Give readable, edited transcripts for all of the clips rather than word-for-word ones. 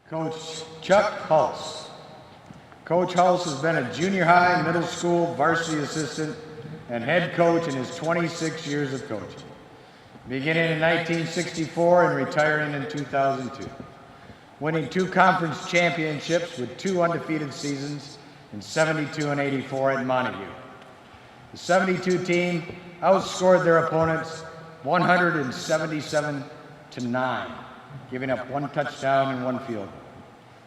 Coach Chuck Hulce. Coach Hulce has been a junior high, middle school, varsity assistant, and head coach in his 26 years of coaching, beginning in 1964 and retiring in 2002, winning 2 conference championships with 2 undefeated seasons in 72 and 84 at Montague. The 72 team outscored their opponents 177-9, giving up 1 touchdown and 1 field goal.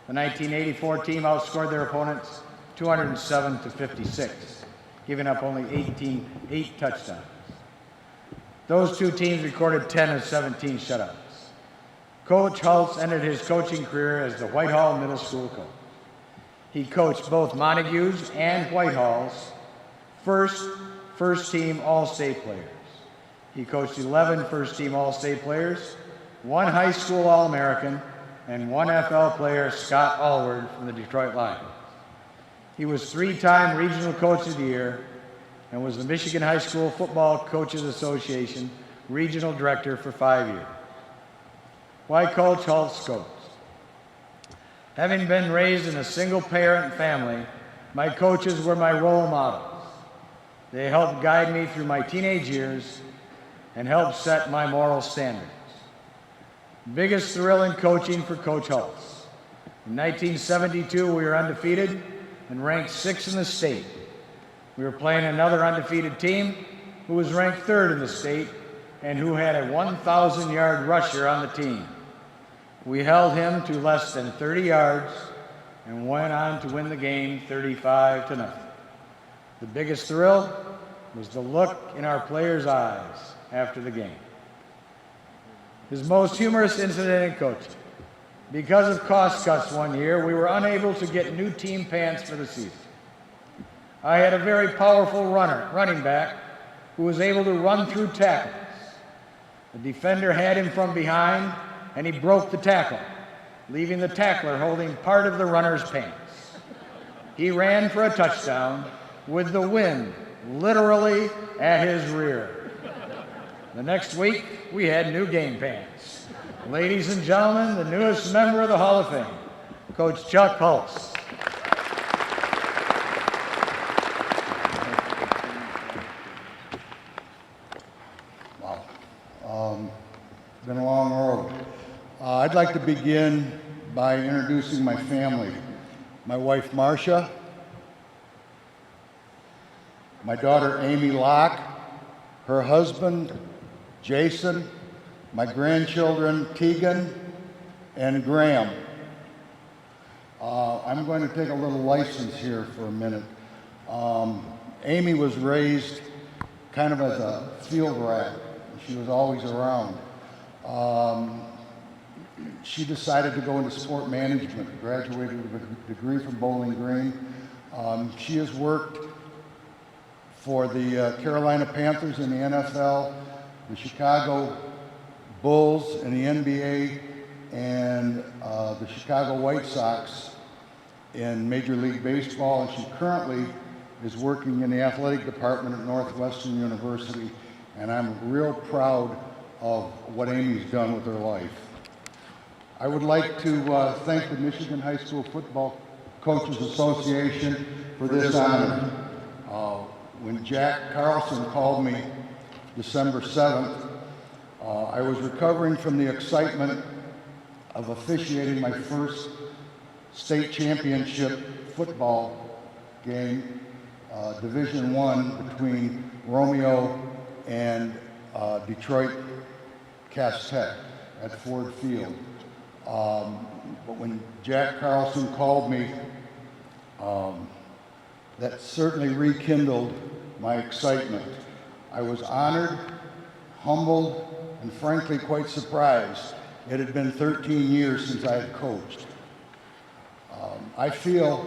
The 1984 team outscored their opponents 207-56, giving up only 8 touchdowns. Those 2 teams recorded 10 of 17 shutouts. Coach Hulce ended his coaching career as the Whitehall Middle School coach. He coached both Montague's and Whitehall's first team All-State players. He coached 11 first-team All-State players, 1 high school All-American, and 1 FL player, Scott Allward, from the Detroit Lions. He was 3-time Regional Coach of the Year and was the Michigan High School Football Coaches Association Regional Director for 5 years. Why Coach Hulce coached? Having been raised in a single-parent family, my coaches were my role models. They helped guide me through my teenage years and helped set my moral standards. Biggest thrill in coaching for Coach Hulce. In 1972, we were undefeated and ranked 6th in the state. We were playing another undefeated team who was ranked 3rd in the state and who had a 1,000-yard rusher on the team. We held him to less than 30 yards and went on to win the game 35-0. The biggest thrill was the look in our players' eyes after the game. His most humorous incident in coaching. Because of cost cuts one year, we were unable to get new team pants for the season. I had a very powerful running back, who was able to run through tackles. The defender had him from behind, and he broke the tackle, leaving the tackler holding part of the runner's pants. He ran for a touchdown with the wind literally at his rear. The next week, we had new game pants. Ladies and gentlemen, the newest member of the Hall of Fame, Coach Chuck Hulce. Wow. It's been a long road. I'd like to begin by introducing my family. My wife, Marcia, my daughter, Amy Locke, her husband, Jason, my grandchildren, Tegan and Graham. I'm going to take a little license here for a minute. Amy was raised kind of as a field rat. She was always around. She decided to go into sport management, graduated with a degree from Bowling Green. She has worked for the Carolina Panthers in the NFL, the Chicago Bulls in the NBA, and the Chicago White Sox in Major League Baseball, and she currently is working in the athletic department at Northwestern University, and I'm real proud of what Amy's done with her life. I would like to thank the Michigan High School Football Coaches Association for this honor. When Jack Carlson called me December 7th, I was recovering from the excitement of officiating my first state championship football game, Division I, between Romeo and Detroit Cass Tech at Ford Field. But when Jack Carlson called me, that certainly rekindled my excitement. I was honored, humbled, and frankly quite surprised. It had been 13 years since I had coached. I feel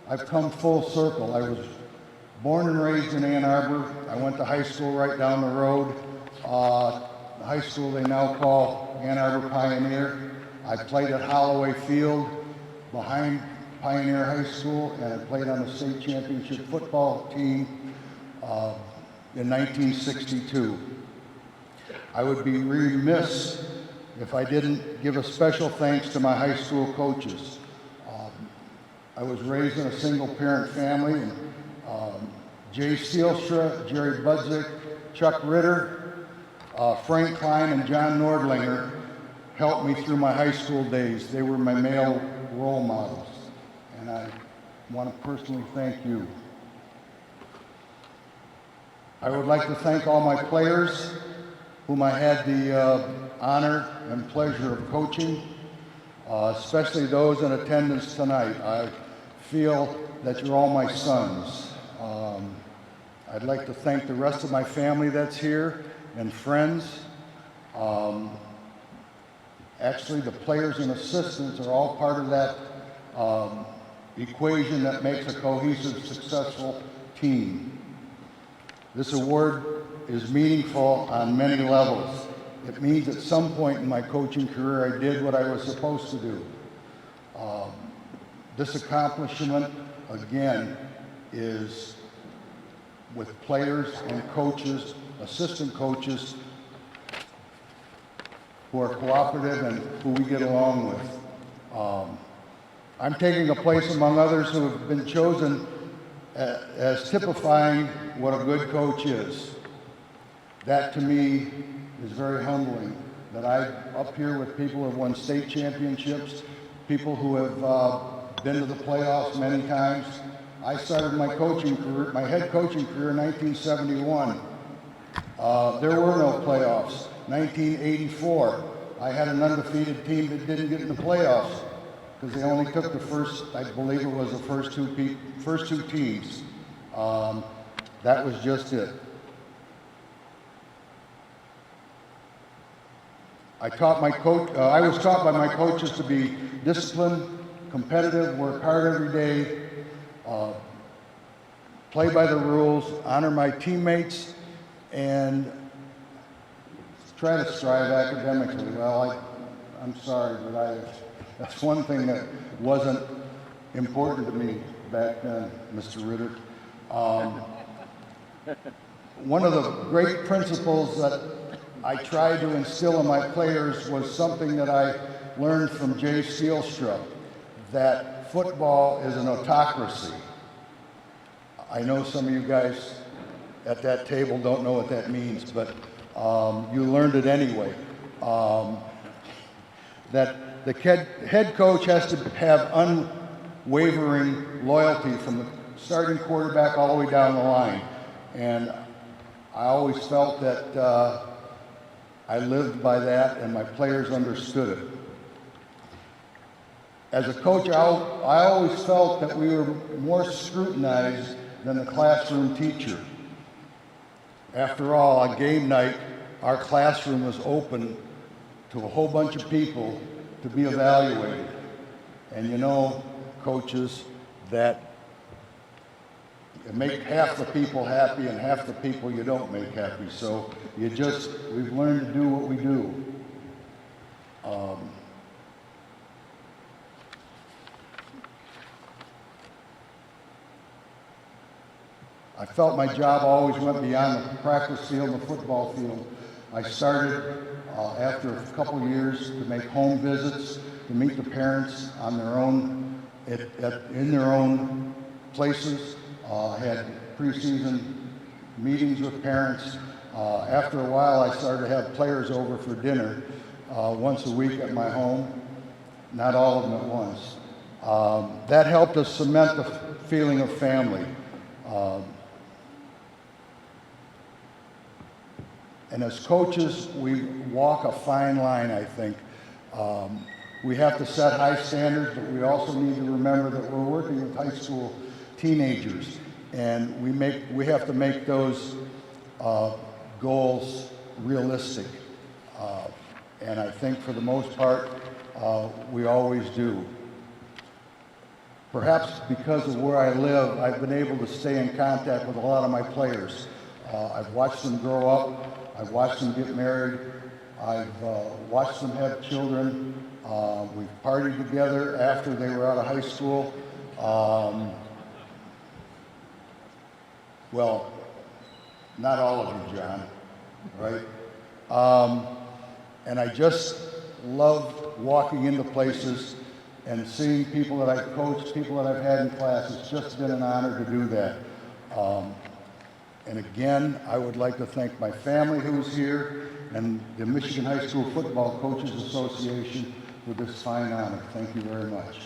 I've come full circle. I was born and raised in Ann Arbor. I went to high school right down the road. The high school they now call Ann Arbor Pioneer. I played at Holloway Field behind Pioneer High School, and I played on the state championship football team in 1962. I would be remiss if I didn't give a special thanks to my high school coaches. I was raised in a single-parent family, and Jay Steelstra, Jerry Budzik, Chuck Ritter, Frank Klein, and John Nordlinger helped me through my high school days. They were my male role models, and I want to personally thank you. I would like to thank all my players whom I had the honor and pleasure of coaching, especially those in attendance tonight. I feel that you're all my sons. I'd like to thank the rest of my family that's here and friends. Actually, the players and assistants are all part of that equation that makes a cohesive, successful team. This award is meaningful on many levels. It means at some point in my coaching career I did what I was supposed to do. This accomplishment, again, is with players and coaches, assistant coaches, who are cooperative and who we get along with. I'm taking a place among others who have been chosen as typifying what a good coach is. That to me is very humbling, that I'm up here with people who have won state championships, people who have been to the playoffs many times. I started my coaching career, my head coaching career in 1971. There were no playoffs. 1984, I had an undefeated team that didn't get in the playoffs because they only took the first, I believe it was the first two teams. That was just it. I was taught by my coaches to be disciplined, competitive, work hard every day, play by the rules, honor my teammates, and try to strive academically. Well, I'm sorry, but that's one thing that wasn't important to me back then, Mr. Ritter. One of the great principles that I tried to instill in my players was something that I learned from Jay Steelstra, that football is an autocracy. I know some of you guys at that table don't know what that means, but you learned it anyway. That the head coach has to have unwavering loyalty from the starting quarterback all the way down the line. And I always felt that I lived by that and my players understood it. As a coach, I always felt that we were more scrutinized than the classroom teacher. After all, on game night, our classroom was open to a whole bunch of people to be evaluated. And you know, coaches, that you make half the people happy and half the people you don't make happy. So we've learned to do what we do. I felt my job always went beyond the practice field and the football field. I started after a couple of years to make home visits, to meet the parents on their own, in their own places. Had preseason meetings with parents. After a while, I started to have players over for dinner once a week at my home, not all of them at once. That helped us cement the feeling of family. And as coaches, we walk a fine line, I think. We have to set high standards, but we also need to remember that we're working with high school teenagers, and we have to make those goals realistic. And I think for the most part, we always do. Perhaps because of where I live, I've been able to stay in contact with a lot of my players. I've watched them grow up. I've watched them get married. I've watched them have children. We've partied together after they were out of high school. Well, not all of you, John, right? And I just love walking into places and seeing people that I've coached, people that I've had in class. It's just been an honor to do that. And again, I would like to thank my family who's here and the Michigan High School Football Coaches Association for this fine honor. Thank you very much.